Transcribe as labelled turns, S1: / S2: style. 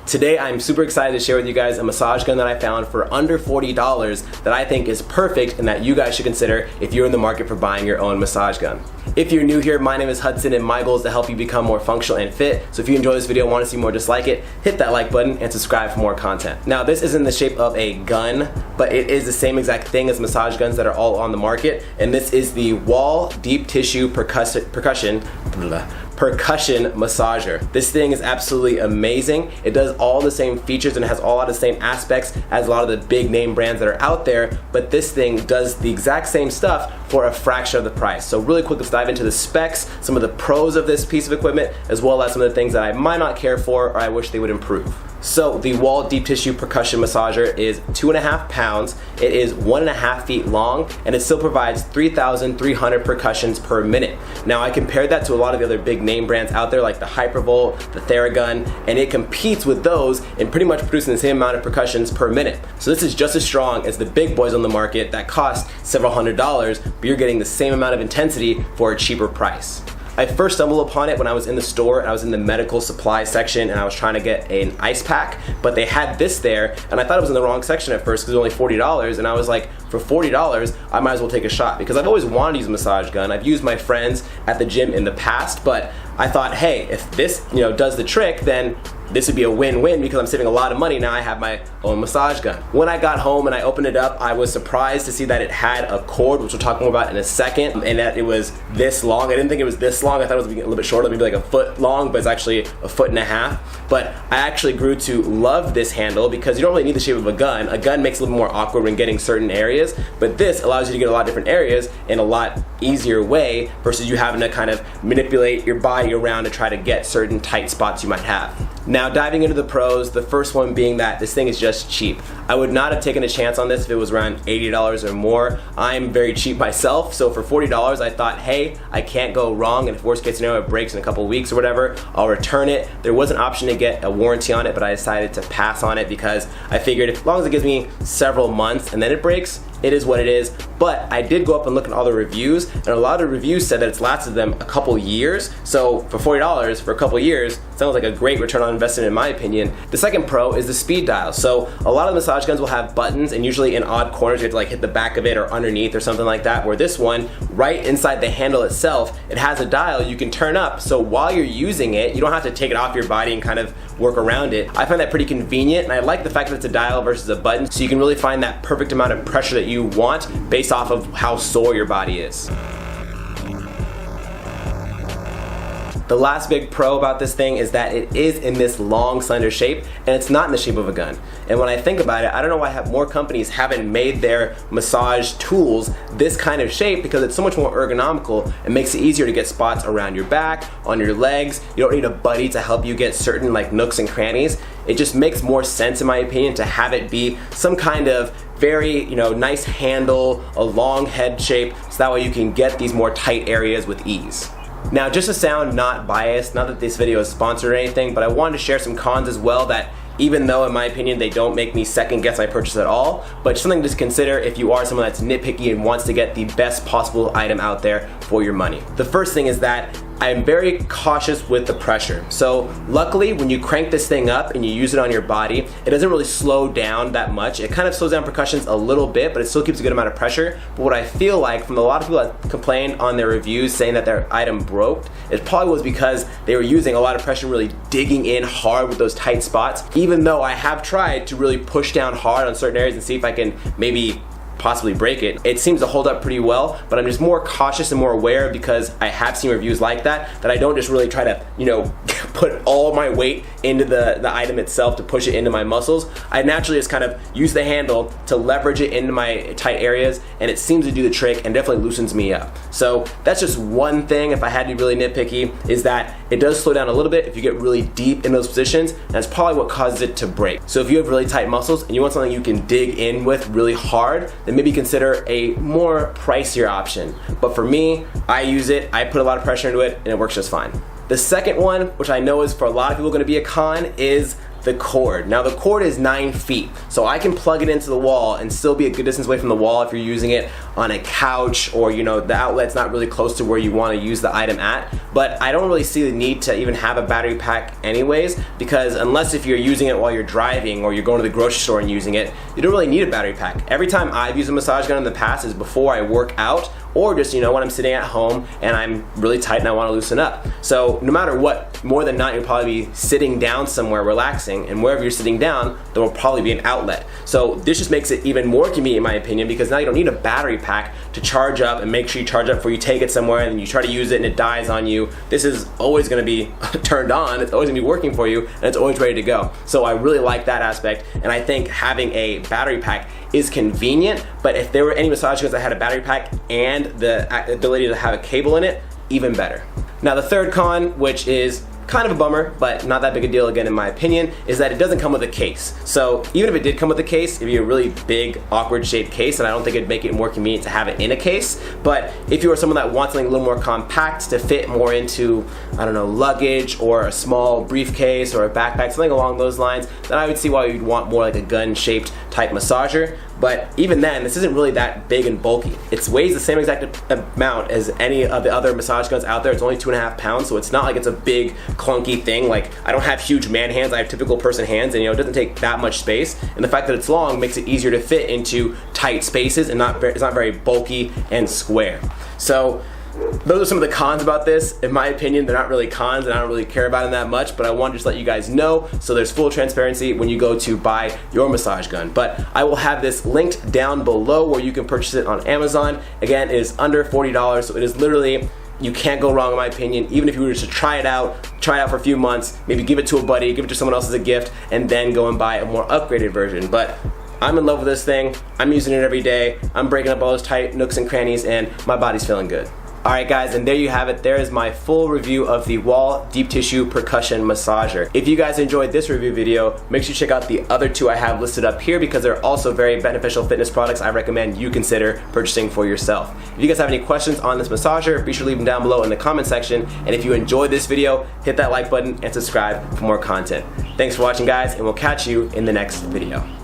S1: Today I'm super excited to share with you guys a massage gun that I found for under $40 that I think is perfect and that you guys should consider if you're in the market for buying your own massage gun. If you're new here, my name is Hudson and my goal is to help you become more functional and fit. So if you enjoy this video and want to see more just like it, hit that like button and subscribe for more content. Now this isn't the shape of a gun, but it is the same exact thing as massage guns that are all on the market, and this is the Wall Deep Tissue Percussion massager. This thing is absolutely amazing. It does all the same features and has all of the same aspects as a lot of the big name brands that are out there, but this thing does the exact same stuff for a fraction of the price. So really quick, let's dive into the specs, some of the pros of this piece of equipment, as well as some of the things that I might not care for or I wish they would improve. So the Wall Deep Tissue Percussion Massager is 2.5 pounds, it is 1.5 feet long, and it still provides 3,300 percussions per minute. Now I compared that to a lot of the other big name brands out there like the Hypervolt, the Theragun, and it competes with those in pretty much producing the same amount of percussions per minute. So this is just as strong as the big boys on the market that cost several $100s, but you're getting the same amount of intensity for a cheaper price. I first stumbled upon it when I was in the store and I was in the medical supply section and I was trying to get an ice pack, but they had this there and I thought it was in the wrong section at first because it was only $40, and I was like, for $40 I might as well take a shot because I've always wanted to use a massage gun. I've used my friends at the gym in the past, but I thought, hey, if this does the trick, then this would be a win-win because I'm saving a lot of money. Now I have my own massage gun. When I got home and I opened it up, I was surprised to see that it had a cord, which we'll talk more about in a second, and that it was this long. I didn't think it was this long. I thought it was a little bit shorter, maybe like a foot long, but it's actually a foot and a half. But I actually grew to love this handle because you don't really need the shape of a gun. A gun makes it a little more awkward when getting certain areas, but this allows you to get a lot of different areas in a lot easier way versus you having to kind of manipulate your body around to try to get certain tight spots you might have. Now diving into the pros, the first one being that this thing is just cheap. I would not have taken a chance on this if it was around $80 or more. I'm very cheap myself, so for $40 I thought, hey, I can't go wrong, and if worst case scenario it breaks in a couple of weeks or whatever, I'll return it. There was an option to get a warranty on it, but I decided to pass on it because I figured as long as it gives me several months and then it breaks, it is what it is. But I did go up and look at all the reviews, and a lot of the reviews said that it's lasted them a couple years. So for $40 for a couple years, sounds like a great return on investment in my opinion. The second pro is the speed dial. So a lot of massage guns will have buttons, and usually in odd corners you have to like hit the back of it or underneath or something like that, where this one, right inside the handle itself, it has a dial you can turn up. So while you're using it, you don't have to take it off your body and kind of work around it. I find that pretty convenient, and I like the fact that it's a dial versus a button, so you can really find that perfect amount of pressure that you want based off of how sore your body is. The last big pro about this thing is that it is in this long, slender shape, and it's not in the shape of a gun. And when I think about it, I don't know why more companies haven't made their massage tools this kind of shape, because it's so much more ergonomical. It makes it easier to get spots around your back, on your legs. You don't need a buddy to help you get certain like nooks and crannies. It just makes more sense in my opinion to have it be some kind of very nice handle, a long head shape, so that way you can get these more tight areas with ease. Now, just to sound not biased, not that this video is sponsored or anything, but I wanted to share some cons as well that, even though in my opinion they don't make me second guess my purchase at all, but something to consider if you are someone that's nitpicky and wants to get the best possible item out there for your money. The first thing is that I'm very cautious with the pressure. So luckily when you crank this thing up and you use it on your body, it doesn't really slow down that much. It kind of slows down percussions a little bit, but it still keeps a good amount of pressure. But what I feel like from a lot of people that complained on their reviews saying that their item broke, it probably was because they were using a lot of pressure, really digging in hard with those tight spots, even though I have tried to really push down hard on certain areas and see if I can maybe possibly break it. It seems to hold up pretty well, but I'm just more cautious and more aware because I have seen reviews like that I don't just really try to, put all my weight into the item itself to push it into my muscles. I naturally just kind of use the handle to leverage it into my tight areas, and it seems to do the trick and definitely loosens me up. So that's just one thing, if I had to be really nitpicky, is that it does slow down a little bit if you get really deep in those positions, and that's probably what causes it to break. So if you have really tight muscles and you want something you can dig in with really hard, then maybe consider a more pricier option. But for me, I use it, I put a lot of pressure into it, and it works just fine. The second one, which I know is for a lot of people going to be a con, is the cord. Now the cord is 9 feet, so I can plug it into the wall and still be a good distance away from the wall if you're using it on a couch, or the outlet's not really close to where you want to use the item at. But I don't really see the need to even have a battery pack anyways, because unless if you're using it while you're driving or you're going to the grocery store and using it, you don't really need a battery pack. Every time I've used a massage gun in the past is before I work out, or just when I'm sitting at home and I'm really tight and I want to loosen up. So no matter what, more than not, you'll probably be sitting down somewhere relaxing, and wherever you're sitting down, there will probably be an outlet. So this just makes it even more convenient in my opinion, because now you don't need a battery pack to charge up and make sure you charge up before you take it somewhere and then you try to use it and it dies on you. This is always going to be turned on, it's always going to be working for you, and it's always ready to go. So I really like that aspect, and I think having a battery pack is convenient, but if there were any massage guns that had a battery pack and the ability to have a cable in it, even better. Now the third con, which is kind of a bummer, but not that big a deal again in my opinion, is that it doesn't come with a case. So even if it did come with a case, it'd be a really big, awkward shaped case, and I don't think it'd make it more convenient to have it in a case. But if you are someone that wants something a little more compact to fit more into, I don't know, luggage or a small briefcase or a backpack, something along those lines, then I would see why you'd want more like a gun-shaped type massager. But even then, this isn't really that big and bulky. It weighs the same exact amount as any of the other massage guns out there. It's only 2.5 pounds, so it's not like it's a big clunky thing. Like, I don't have huge man hands, I have typical person hands, and it doesn't take that much space. And the fact that it's long makes it easier to fit into tight spaces, and it's not very bulky and square. So those are some of the cons about this. In my opinion, they're not really cons, and I don't really care about them that much, but I want to just let you guys know so there's full transparency when you go to buy your massage gun. But I will have this linked down below where you can purchase it on Amazon. Again, it is under $40, so it is literally, you can't go wrong in my opinion. Even if you were just to try it out for a few months, maybe give it to a buddy, give it to someone else as a gift, and then go and buy a more upgraded version. But I'm in love with this thing. I'm using it every day. I'm breaking up all those tight nooks and crannies, and my body's feeling good. Alright guys, and there you have it. There is my full review of the Wall Deep Tissue Percussion Massager. If you guys enjoyed this review video, make sure you check out the other two I have listed up here, because they're also very beneficial fitness products I recommend you consider purchasing for yourself. If you guys have any questions on this massager, be sure to leave them down below in the comment section. And if you enjoyed this video, hit that like button and subscribe for more content. Thanks for watching guys, and we'll catch you in the next video.